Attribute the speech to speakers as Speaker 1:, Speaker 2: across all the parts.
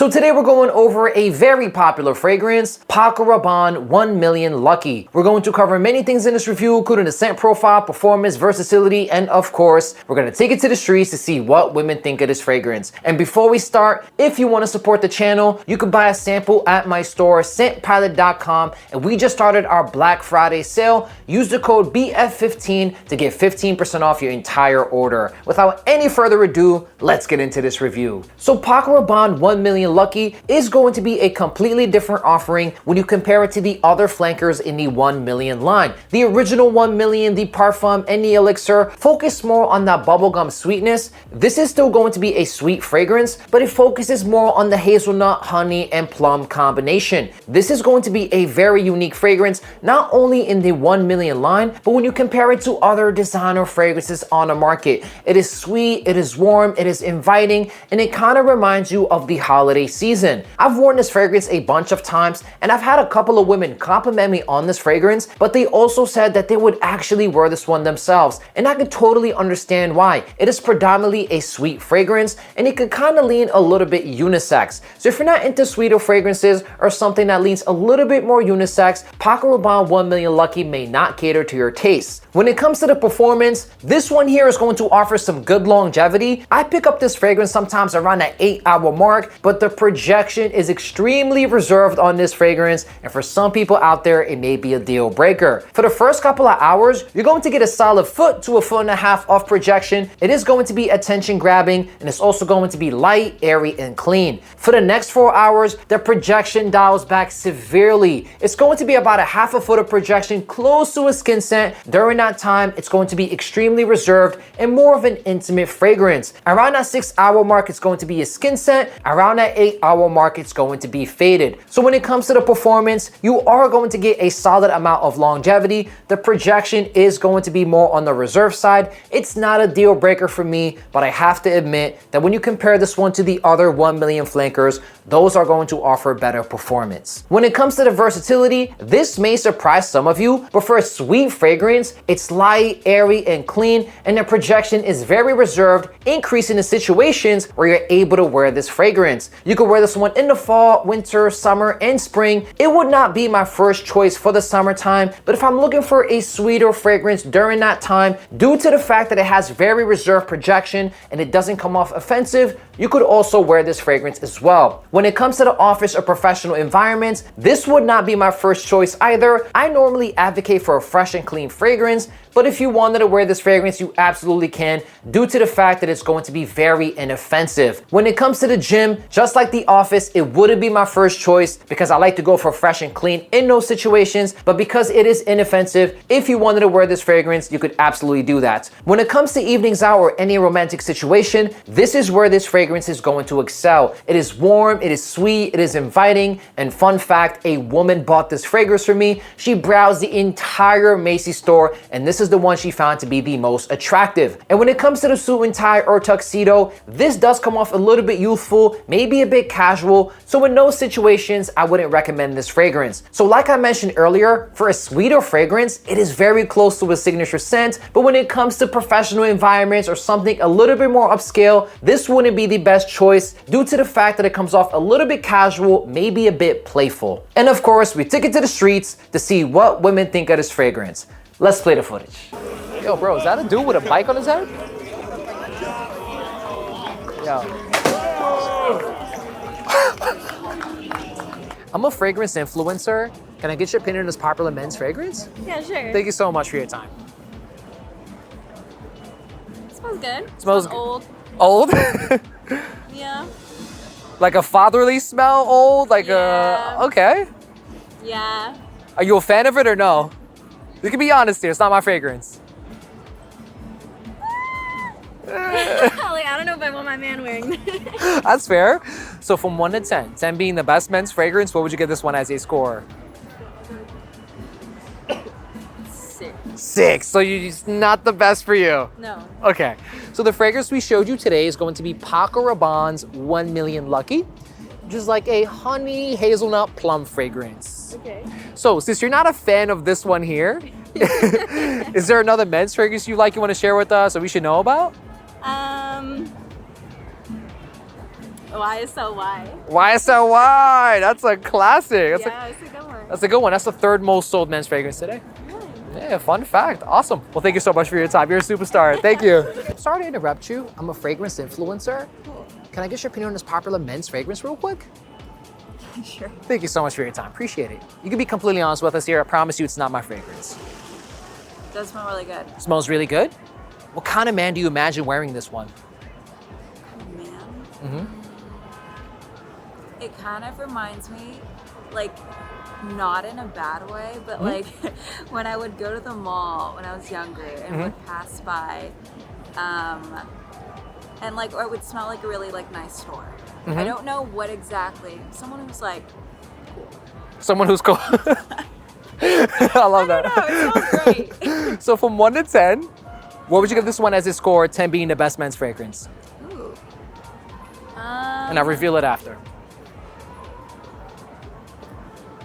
Speaker 1: So today we're going over a very popular fragrance, Paco Rabanne 1 Million Lucky. We're going to cover many things in this review, including the scent profile, performance, versatility, and of course, we're going to take it to the streets to see what women think of this fragrance. And before we start, if you want to support the channel, you can buy a sample at my store, scentpilot.com, and we just started our Black Friday sale. Use the code BF15 to get 15% off your entire order. Without any further ado, let's get into this review. So Paco Rabanne 1 Million Lucky is going to be a completely different offering when you compare it to the other flankers in the 1 Million line. The original 1 Million, the Parfum, and the Elixir focus more on that bubblegum sweetness. This is still going to be a sweet fragrance, but it focuses more on the hazelnut, honey, and plum combination. This is going to be a very unique fragrance, not only in the 1 Million line, but when you compare it to other designer fragrances on the market. It is sweet, it is warm, it is inviting, and it kind of reminds you of the holiday season. I've worn this fragrance a bunch of times, and I've had a couple of women compliment me on this fragrance, but they also said that they would actually wear this one themselves, and I can totally understand why. It is predominantly a sweet fragrance, and it can kind of lean a little bit unisex. So if you're not into sweeter fragrances or something that leans a little bit more unisex, Paco Rabanne 1 Million Lucky may not cater to your taste. When it comes to the performance, this one here is going to offer some good longevity. I pick up this fragrance sometimes around that 8-hour mark, but the projection is extremely reserved on this fragrance, and for some people out there, it may be a deal breaker. For the first couple of hours, you're going to get a solid foot to a foot and a half of projection. It is going to be attention grabbing, and it's also going to be light, airy, and clean. For the next 4 hours, the projection dials back severely. It's going to be about a half a foot of projection close to a skin scent. During that time, it's going to be extremely reserved and more of an intimate fragrance. Around that 6-hour mark, it's going to be a skin scent. Around that 8-hour mark, it's going to be faded. So when it comes to the performance, you are going to get a solid amount of longevity. The projection is going to be more on the reserve side. It's not a deal breaker for me, but I have to admit that when you compare this one to the other 1 Million flankers, those are going to offer better performance. When it comes to the versatility, this may surprise some of you, but for a sweet fragrance, it's light, airy, and clean, and the projection is very reserved, increasing the situations where you're able to wear this fragrance. You could wear this one in the fall, winter, summer, and spring. It would not be my first choice for the summertime, but if I'm looking for a sweeter fragrance during that time, due to the fact that it has very reserved projection and it doesn't come off offensive, you could also wear this fragrance as well. When it comes to the office or professional environments, this would not be my first choice either. I normally advocate for a fresh and clean fragrance, but if you wanted to wear this fragrance, you absolutely can, due to the fact that it's going to be very inoffensive. When it comes to the gym, just like the office, it wouldn't be my first choice because I like to go for fresh and clean in those situations, but because it is inoffensive, if you wanted to wear this fragrance, you could absolutely do that. When it comes to evenings out or any romantic situation, this is where this fragrance is going to excel. It is warm, it is sweet, it is inviting, and fun fact, a woman bought this fragrance for me. She browsed the entire Macy's store, and this is the one she found to be the most attractive. And when it comes to the suit and tie or tuxedo, this does come off a little bit youthful, maybe a bit casual, so in those situations, I wouldn't recommend this fragrance. So like I mentioned earlier, for a sweeter fragrance, it is very close to a signature scent, but when it comes to professional environments or something a little bit more upscale, this wouldn't be the best choice due to the fact that it comes off a little bit casual, maybe a bit playful. And of course, we took it to the streets to see what women think of this fragrance. Let's play the footage. Yo, bro, is that a dude with a bike on his head? Yo. I'm a fragrance influencer. Can I get your opinion on this popular men's fragrance?
Speaker 2: Yeah, sure.
Speaker 1: Thank you so much for your time.
Speaker 2: It smells good. It
Speaker 1: Smells
Speaker 2: old.
Speaker 1: Old?
Speaker 2: Yeah.
Speaker 1: Like a fatherly smell old? Like
Speaker 2: Yeah.
Speaker 1: okay.
Speaker 2: Yeah.
Speaker 1: Are you a fan of it or no? You can be honest here, it's not my fragrance.
Speaker 2: Like, I don't know if I want my man wearing this.
Speaker 1: That's fair. So from 1 to 10, 10 being the best men's fragrance, what would you give this one as a score?
Speaker 2: 6.
Speaker 1: 6. So it's not the best for you.
Speaker 2: No.
Speaker 1: Okay. So the fragrance we showed you today is going to be Paco Rabanne's 1 Million Lucky, which is like a honey hazelnut plum fragrance.
Speaker 2: Okay.
Speaker 1: So since you're not a fan of this one here, is there another men's fragrance you like you want to share with us or we should know about?
Speaker 2: YSLY.
Speaker 1: YSLY. That's a classic.
Speaker 2: It's a good one.
Speaker 1: That's a good one. That's the third most sold men's fragrance today. Yeah, fun fact. Awesome. Well, thank you so much for your time. You're a superstar. Thank you. Sorry to interrupt you. I'm a fragrance influencer.
Speaker 2: Cool.
Speaker 1: Can I get your opinion on this popular men's fragrance real quick?
Speaker 2: Sure.
Speaker 1: Thank you so much for your time. Appreciate it. You can be completely honest with us here. I promise you it's not my fragrance.
Speaker 2: It does smell really good.
Speaker 1: Smells really good. What kind of man do you imagine wearing this one?
Speaker 2: Man. It kind of reminds me, like, not in a bad way, but like when I would go to the mall when I was younger and would pass by, and like, or it would smell like a really like nice store. I don't know what exactly. Someone who's like cool.
Speaker 1: Someone who's cool. I love that.
Speaker 2: I don't know, it smells great.
Speaker 1: So from 1 to 10, what would you give this one as a score? 10 being the best men's fragrance.
Speaker 2: Ooh.
Speaker 1: And I'll reveal it after.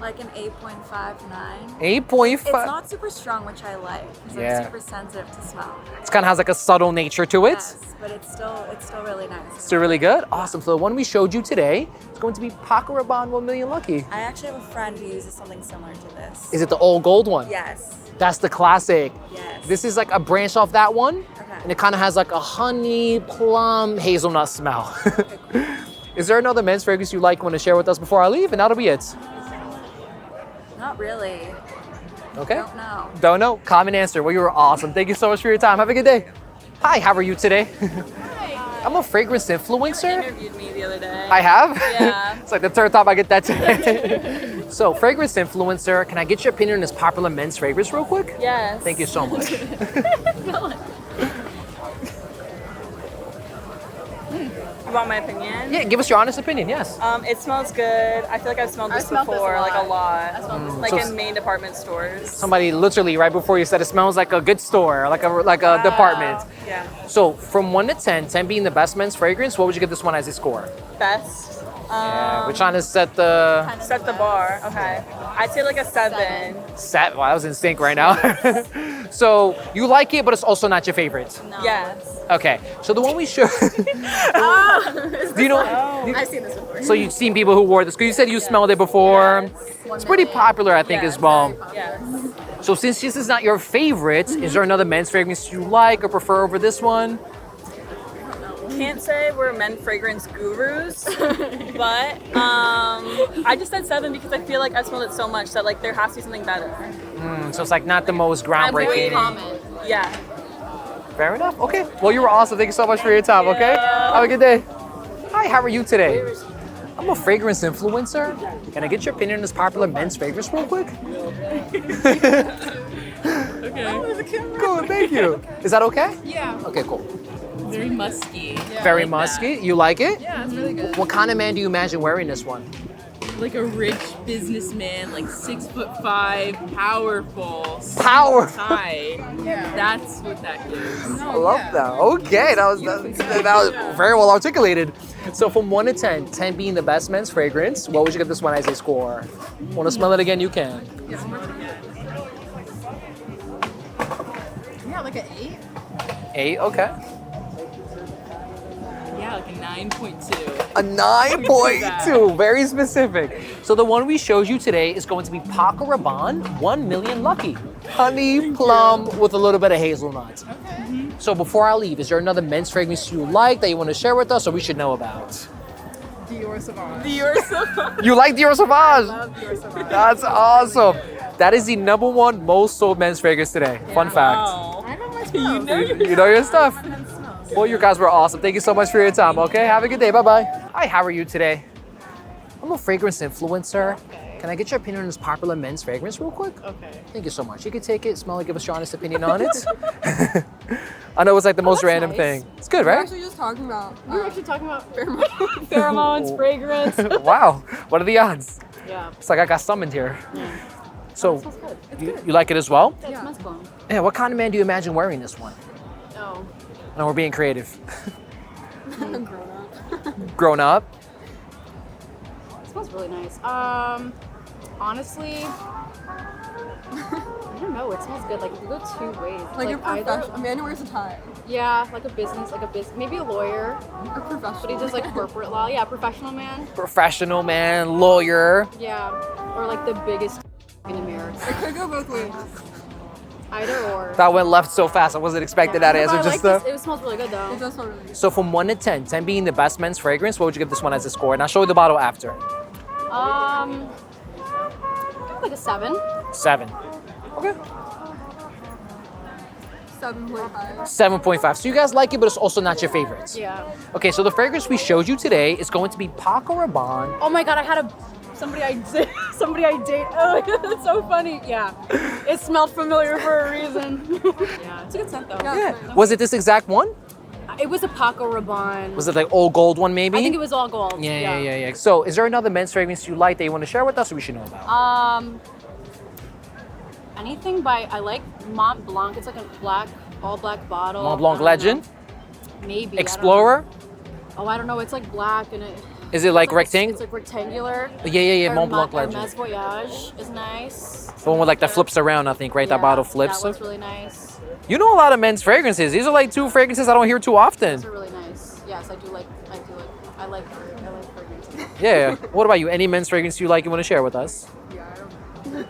Speaker 2: Like an 8.59.
Speaker 1: 8.5.
Speaker 2: It's not super strong, which I like, because
Speaker 1: Yeah.
Speaker 2: I'm super sensitive to smell.
Speaker 1: It kind of has like a subtle nature to it.
Speaker 2: Yes, but it's still really nice.
Speaker 1: Still really good. Awesome. So the one we showed you today is going to be Paco Rabanne 1 Million Lucky.
Speaker 2: I actually have a friend who uses something similar to this.
Speaker 1: Is it the old gold one?
Speaker 2: Yes.
Speaker 1: That's the classic.
Speaker 2: Yes.
Speaker 1: This is like a branch off that one.
Speaker 2: Okay.
Speaker 1: And it kind of has like a honey, plum, hazelnut smell. Is there another men's fragrance you like want to share with us before I leave? And that'll be it.
Speaker 2: Not really.
Speaker 1: Okay.
Speaker 2: Don't know.
Speaker 1: Don't know. Common answer. Well, you were awesome. Thank you so much for your time. Have a good day. Hi, how are you today? I'm a fragrance influencer.
Speaker 2: You interviewed me the other day.
Speaker 1: I have?
Speaker 2: Yeah.
Speaker 1: It's like the third time I get that today. So, fragrance influencer, can I get your opinion on this popular men's fragrance real quick?
Speaker 2: Yes.
Speaker 1: Thank you so much.
Speaker 2: You want my opinion?
Speaker 1: Yeah, give us your honest opinion, yes.
Speaker 2: It smells good. I feel like I've smelled this before, like a lot. Like
Speaker 1: So
Speaker 2: in main department stores.
Speaker 1: Somebody literally right before you said it smells like a good store, like a department.
Speaker 2: Yeah.
Speaker 1: So, from 1 to 10, 10 being the best men's fragrance, what would you give this one as a score?
Speaker 2: Best.
Speaker 1: Yeah, we're trying to set the
Speaker 2: Set the bar. Okay. I'd say like a 7.
Speaker 1: set. Wow, I was in sync right now. So you like it, but it's also not your favorite.
Speaker 2: No. Yes.
Speaker 1: Okay, so the one we showed. Do you know?
Speaker 2: I've seen this before.
Speaker 1: So you've seen people who wore this because you said you smelled it before. It's pretty popular, I think, as well.
Speaker 2: Yes.
Speaker 1: So since this is not your favorite, is there another men's fragrance you like or prefer over this one?
Speaker 2: Can't say we're men fragrance gurus, but I just said 7 because I feel like I've smelled it so much that like there has to be something better.
Speaker 1: So it's like not the most
Speaker 2: I'm
Speaker 1: groundbreaking.
Speaker 2: waiting. Yeah.
Speaker 1: Fair enough. Okay. Well, you were awesome. Thank you so much for your time. Okay. Have a good day. Hi. How are you today? I'm a fragrance influencer. Can I get your opinion on this popular men's fragrance real quick?
Speaker 3: Okay.
Speaker 1: Cool. Thank you. Is that okay?
Speaker 3: Yeah.
Speaker 1: Okay. Cool.
Speaker 3: Very musky.
Speaker 1: Very musky. You like it?
Speaker 3: Yeah, it's really good.
Speaker 1: What kind of man do you imagine wearing this one?
Speaker 3: Like a rich businessman, like 6'5", powerful,
Speaker 1: Powerful.
Speaker 3: tie. Yeah. That's what that gives.
Speaker 1: I love that. Okay, that was very well articulated. So from 1 to 10, 10 being the best men's fragrance, what would you give this one as a score? Want to smell it again? You can.
Speaker 3: Yeah, like an 8.
Speaker 1: 8. Okay.
Speaker 3: Yeah, like a 9.2.
Speaker 1: A 9.2, very specific. So the one we showed you today is going to be Paco Rabanne 1 Million Lucky. Honey, plum, with a little bit of hazelnut.
Speaker 3: Okay.
Speaker 1: So before I leave, is there another men's fragrance you like that you want to share with us or we should know about?
Speaker 3: Dior Sauvage.
Speaker 1: You like Dior Sauvage?
Speaker 3: Love Dior Sauvage.
Speaker 1: That's awesome. That is the #1 most sold men's fragrance today. Fun fact.
Speaker 3: Wow. I know my smells.
Speaker 1: You know your stuff. Well, you guys were awesome. Thank you so much for your time, okay? Have a good day. Bye-bye. Hi, how are you today? I'm a fragrance influencer. Can I get your opinion on this popular men's fragrance real quick?
Speaker 3: Okay.
Speaker 1: Thank you so much. You can take it, smell it, give us your honest opinion on it. I know it's like the most random thing. It's good,
Speaker 4: We're
Speaker 1: right?
Speaker 4: actually just talking about
Speaker 3: We were actually talking about
Speaker 2: Pheromones, fragrance.
Speaker 1: Wow. What are the odds?
Speaker 3: Yeah.
Speaker 1: It's like I got summoned here. So,
Speaker 3: Smells good. It's
Speaker 1: you like it as well?
Speaker 3: Yeah, it smells bomb.
Speaker 1: Yeah, what kind of man do you imagine wearing this one?
Speaker 3: Oh.
Speaker 1: I know we're being creative.
Speaker 4: grown up.
Speaker 1: Grown up?
Speaker 3: It smells really nice. Honestly, I don't know. It smells good. Like, it could go two ways. It's
Speaker 4: Like a
Speaker 3: either,
Speaker 4: professional. Amanda wears a tie.
Speaker 3: yeah, like a business, maybe a lawyer,
Speaker 4: A professional.
Speaker 3: but he does like corporate law. Yeah, professional man.
Speaker 1: Professional man, lawyer.
Speaker 3: Yeah, or like the biggest in America.
Speaker 4: It could go both ways.
Speaker 3: Either or.
Speaker 1: That went left so fast. I wasn't expecting that answer.
Speaker 3: I
Speaker 1: Just
Speaker 3: like this. It smells really good though.
Speaker 4: It does smell really good.
Speaker 1: So from 1 to 10, 10 being the best men's fragrance, what would you give this one as a score? And I'll show you the bottle after.
Speaker 3: Like a 7.
Speaker 1: 7. Okay.
Speaker 4: 7.5.
Speaker 1: 7.5. So you guys like it, but it's also not your favorites.
Speaker 3: Yeah.
Speaker 1: Okay, so the fragrance we showed you today is going to be Paco Rabanne.
Speaker 3: Oh my god, I had somebody I date. Oh, that's so funny. Yeah, it smelled familiar for a reason. Yeah, it's a good scent though.
Speaker 4: Yeah.
Speaker 1: Was it this exact one?
Speaker 3: It was a Paco Rabanne.
Speaker 1: Was it like old gold one maybe?
Speaker 3: I think it was all gold.
Speaker 1: Yeah. So is there another men's fragrance you like that you want to share with us or we should know about?
Speaker 3: Anything by, I like Mont Blanc. It's like a all black bottle.
Speaker 1: Mont Blanc Legend?
Speaker 3: Know. Maybe.
Speaker 1: Explorer?
Speaker 3: I don't know. It's like black and it.
Speaker 1: Is it like
Speaker 3: It's
Speaker 1: rectangle?
Speaker 3: like rectangular.
Speaker 1: Yeah. Mont Blanc Legend.
Speaker 3: Hermes Voyage is nice.
Speaker 1: The one with like that flips around, I think, right? That bottle flips.
Speaker 3: That one's really nice.
Speaker 1: You know a lot of men's fragrances. These are like 2 fragrances I don't hear too often.
Speaker 3: These are really nice. Yes, I like fragrances.
Speaker 1: Yeah. What about you? Any men's fragrance you like you want to share with us?
Speaker 4: Yeah, I don't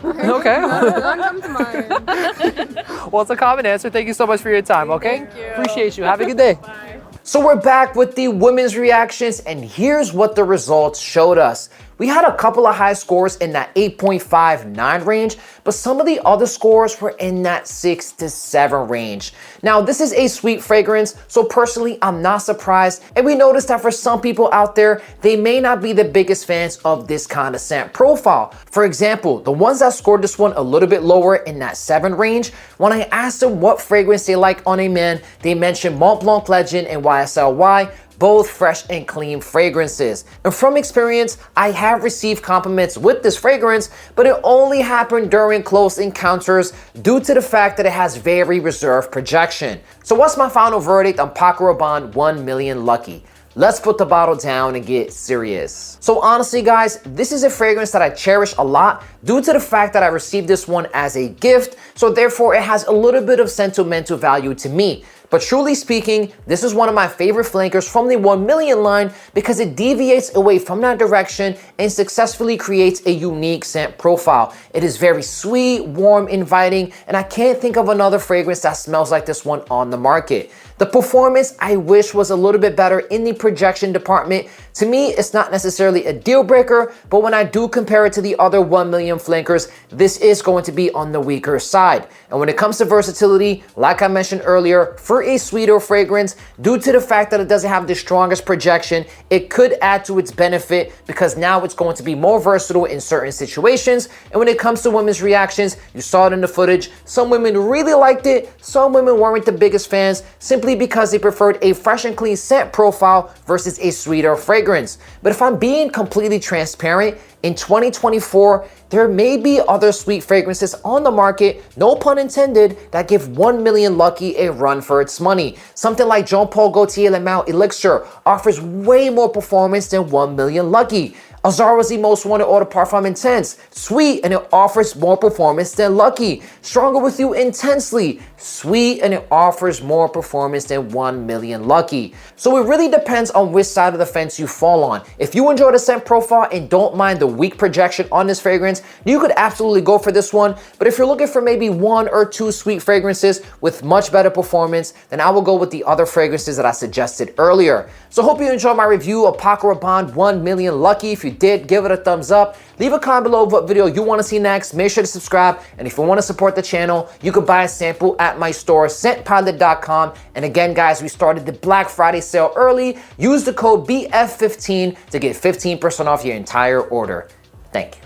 Speaker 1: Okay.
Speaker 4: None come to mind.
Speaker 1: Well, it's a common answer. Thank you so much for your time, okay?
Speaker 3: Thank you.
Speaker 1: Appreciate you. Have a good day.
Speaker 3: Bye.
Speaker 1: So we're back with the women's reactions, and here's what the results showed us. We had a couple of high scores in that 8.5-9 range, but some of the other scores were in that 6 to 7 range. Now, this is a sweet fragrance, so personally, I'm not surprised. And we noticed that for some people out there, they may not be the biggest fans of this kind of scent profile. For example, the ones that scored this one a little bit lower in that 7 range, when I asked them what fragrance they like on a man, they mentioned Mont Blanc Legend and YSL, both fresh and clean fragrances. And from experience, I have received compliments with this fragrance, but it only happened during close encounters due to the fact that it has very reserved projection. So what's my final verdict on Paco Rabanne 1 Million Lucky? Let's put the bottle down and get serious. So honestly, guys, this is a fragrance that I cherish a lot due to the fact that I received this one as a gift, so therefore it has a little bit of sentimental value to me. But truly speaking, this is one of my favorite flankers from the 1 Million line because it deviates away from that direction and successfully creates a unique scent profile. It is very sweet, warm, inviting, and I can't think of another fragrance that smells like this one on the market. The performance I wish was a little bit better in the projection department. To me, it's not necessarily a deal breaker, but when I do compare it to the other 1 Million flankers, this is going to be on the weaker side. And when it comes to versatility, like I mentioned earlier, for a sweeter fragrance, due to the fact that it doesn't have the strongest projection, it could add to its benefit because now it's going to be more versatile in certain situations. And when it comes to women's reactions, you saw it in the footage. Some women really liked it. Some women weren't the biggest fans simply because they preferred a fresh and clean scent profile versus a sweeter fragrance. But if I'm being completely transparent, in 2024, there may be other sweet fragrances on the market, no pun intended, that give 1 Million Lucky a run for its money. Something like Jean Paul Gaultier Le Male Elixir offers way more performance than 1 Million Lucky. Azara's the most wanted eau de parfum intense, sweet, and it offers more performance than Lucky. Stronger with You intensely, sweet, and it offers more performance than 1 Million Lucky. So it really depends on which side of the fence you fall on. If you enjoy the scent profile and don't mind the weak projection on this fragrance, you could absolutely go for this one. But if you're looking for maybe 1 or 2 sweet fragrances with much better performance, then I will go with the other fragrances that I suggested earlier. So hope you enjoyed my review of Paco Rabanne 1 Million Lucky. If you did, give it a thumbs up. Leave a comment below what video you want to see next. Make sure to subscribe. And if you want to support the channel, you can buy a sample at my store, scentpilot.com. And again, guys, we started the Black Friday sale early. Use the code BF15 to get 15% off your entire order. Thank you.